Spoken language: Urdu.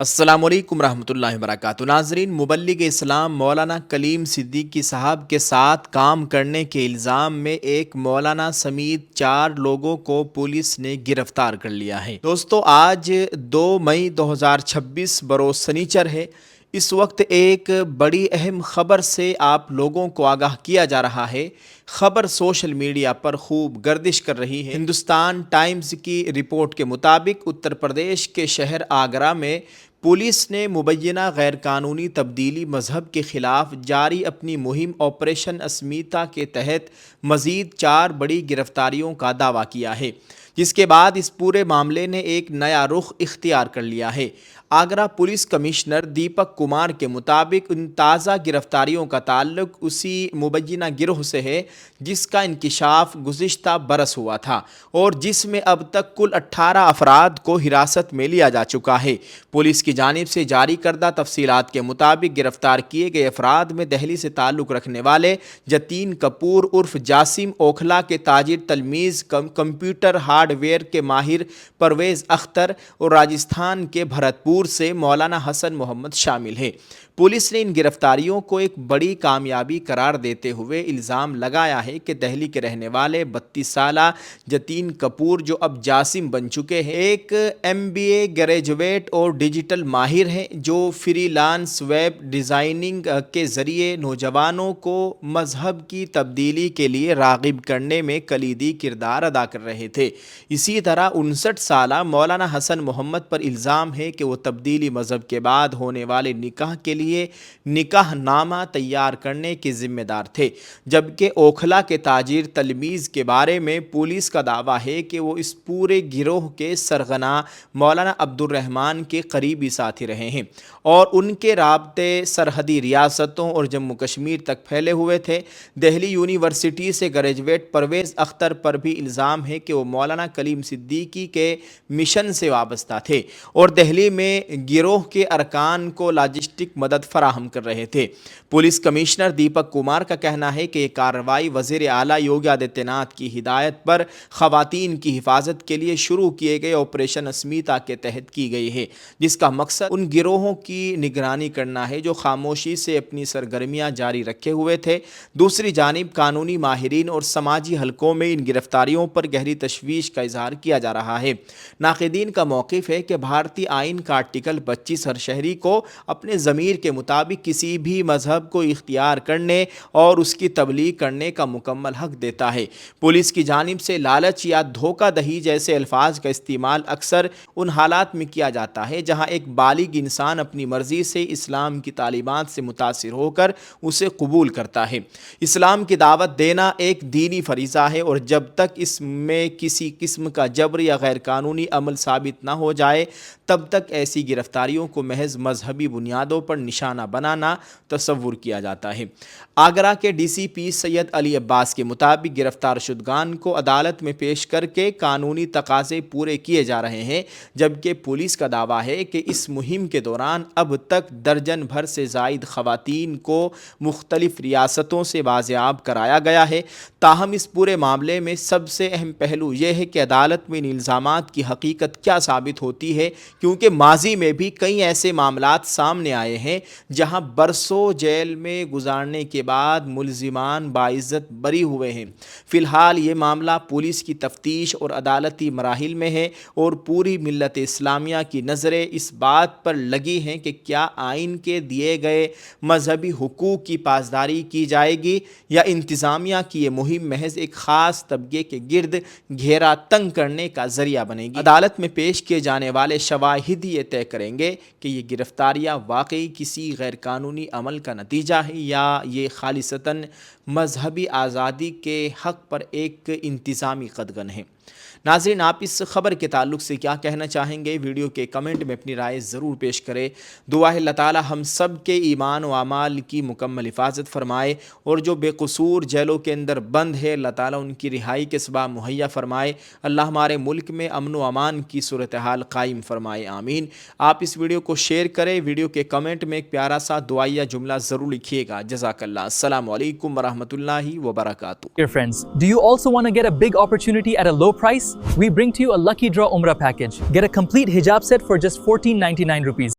السلام علیکم ورحمۃ اللہ وبرکاتہ۔ ناظرین، مبلغ اسلام مولانا کلیم صدیقی صاحب کے ساتھ کام کرنے کے الزام میں ایک مولانا سمیت 4 لوگوں کو پولیس نے گرفتار کر لیا ہے۔ دوستو، آج 2 مئی 2026 بروز سنیچر ہے۔ اس وقت ایک بڑی اہم خبر سے آپ لوگوں کو آگاہ کیا جا رہا ہے۔ خبر سوشل میڈیا پر خوب گردش کر رہی ہے۔ ہندوستان ٹائمز کی رپورٹ کے مطابق اتر پردیش کے شہر آگرہ میں پولیس نے مبینہ غیر قانونی تبدیلی مذہب کے خلاف جاری اپنی مہم آپریشن اسمیتا کے تحت مزید 4 بڑی گرفتاریوں کا دعویٰ کیا ہے، جس کے بعد اس پورے معاملے نے ایک نیا رخ اختیار کر لیا ہے۔ آگرہ پولیس کمشنر دیپک کمار کے مطابق ان تازہ گرفتاریوں کا تعلق اسی مبینہ گروہ سے ہے جس کا انکشاف گزشتہ برس ہوا تھا اور جس میں اب تک کل 18 افراد کو حراست میں لیا جا چکا ہے۔ پولیس کی جانب سے جاری کردہ تفصیلات کے مطابق گرفتار کیے گئے افراد میں دہلی سے تعلق رکھنے والے جتین کپور عرف جاسم، اوکھلا کے تاجر تلمیذ کمپیوٹر ہارڈ ویئر کے ماہر پرویز اختر اور راجستھان کے بھرتپور سے مولانا حسن محمد شامل ہے۔ پولیس نے ان گرفتاریوں کو ایک بڑی کامیابی قرار دیتے ہوئے الزام لگایا ہے کہ دہلی کے رہنے والے 32 سالہ جتین کپور، جو اب جاسم بن چکے ہیں، ایک MBA گریجویٹ اور ڈیجیٹل ماہر ہیں جو فری لانس ویب ڈیزائننگ کے ذریعے نوجوانوں کو مذہب کی تبدیلی کے لیے راغب کرنے میں کلیدی کردار ادا کر رہے تھے۔ اسی طرح 59 سالہ مولانا حسن محمد پر الزام ہے کہ وہ تبدیلی مذہب کے بعد ہونے والے نکاح کے لیے نکاح نامہ تیار کرنے کے ذمہ دار تھے، جبکہ اوکھلا کے تاجر تلمیذ کے بارے میں پولیس کا دعویٰ ہے کہ وہ اس پورے گروہ کے سرغنہ مولانا عبد الرحمن کے قریبی ساتھی رہے ہیں اور ان کے رابطے سرحدی ریاستوں اور جموں کشمیر تک پھیلے ہوئے تھے۔ دہلی یونیورسٹی سے گریجویٹ پرویز اختر پر بھی الزام ہے کہ وہ مولانا کلیم صدیقی کے مشن سے وابستہ تھے اور دہلی میں گروہ کے ارکان کو لاجسٹک مدد فراہم کر رہے تھے۔ پولیس کمشنر دیپک کمار کا کہنا ہے کہ یہ کارروائی وزیر اعلیٰ یوگی آدتیہ ناتھ کی ہدایت پر خواتین کی حفاظت کے لیے شروع کیے گئے آپریشن اسمیتا کے تحت کی گئی ہے، جس کا مقصد ان گروہوں کی نگرانی کرنا ہے جو خاموشی سے اپنی سرگرمیاں جاری رکھے ہوئے تھے۔ دوسری جانب قانونی ماہرین اور سماجی حلقوں میں ان گرفتاریوں پر گہری تشویش کا اظہار کیا جا رہا ہے۔ ناقدین کا موقف ہے کہ بھارتی آئین کا آرٹیکل 25 ہر شہری کو اپنے ضمیر کے مطابق کسی بھی مذہب کو اختیار کرنے اور اس کی تبلیغ کرنے کا مکمل حق دیتا ہے۔ پولیس کی جانب سے لالچ یا دھوکہ دہی جیسے الفاظ کا استعمال اکثر ان حالات میں کیا جاتا ہے جہاں ایک بالغ انسان اپنی مرضی سے اسلام کی تعلیمات سے متاثر ہو کر اسے قبول کرتا ہے۔ اسلام کی دعوت دینا ایک دینی فریضہ ہے اور جب تک اس میں کسی قسم کا جبر یا غیر قانونی عمل ثابت نہ ہو جائے تب تک ایسی گرفتاریوں کو محض مذہبی بنیادوں پر نشانہ بنانا تصور کیا جاتا ہے۔ آگرہ کے DCP سید علی عباس کے مطابق گرفتار شدگان کو عدالت میں پیش کر کے قانونی تقاضے پورے کیے جا رہے ہیں، جبکہ پولیس کا دعویٰ ہے کہ اس مہم کے دوران اب تک درجن بھر سے زائد خواتین کو مختلف ریاستوں سے بازیاب کرایا گیا ہے۔ تاہم اس پورے معاملے میں سب سے اہم پہلو یہ ہے کہ عدالت میں ان الزامات کی حقیقت کیا ثابت ہوتی ہے، کیونکہ ماضی میں بھی کئی ایسے معاملات سامنے آئے ہیں جہاں برسوں جیل میں گزارنے کے بعد ملزمان باعزت بری ہوئے ہیں۔ فی الحال یہ معاملہ پولیس کی تفتیش اور عدالتی مراحل میں ہے اور پوری ملت اسلامیہ کی نظریں اس بات پر لگی ہیں کہ کیا آئین کے دیے گئے مذہبی حقوق کی پاسداری کی جائے گی یا انتظامیہ کی یہ مہم محض ایک خاص طبقے کے گرد گھیرا تنگ کرنے کا ذریعہ بنے گی۔ عدالت میں پیش کیے جانے والے شواہد یہ طے کریں گے کہ یہ گرفتاریاں واقعی کسی غیر قانونی عمل کا نتیجہ ہے یا یہ خالصتاً مذہبی آزادی کے حق پر ایک انتظامی قدغن ہے۔ ناظرین، آپ اس خبر کے تعلق سے کیا کہنا چاہیں گے؟ ویڈیو کے کمنٹ میں اپنی رائے ضرور پیش کریں۔ دعا ہے اللہ تعالی ہم سب کے ایمان و اعمال کی مکمل حفاظت فرمائے اور جو بے قصور جیلوں کے اندر بند ہے اللہ تعالیٰ ان کی رہائی کے اسباب مہیا فرمائے۔ اللہ ہمارے ملک میں امن و امان کی صورتحال قائم فرمائے، آمین۔ آپ اس ویڈیو کو شیئر کریں۔ ویڈیو کے کمنٹ میں ایک پیارا سا دعائیہ جملہ ضرور لکھیے گا۔ جزاک اللہ۔ السلام علیکم ورحمۃ اللہ وبرکاتہ۔ Dear friends, do you also want to get a big opportunity at a low price? We bring to you a Lucky Draw Umrah package. Get a complete hijab set for just ₹14.99.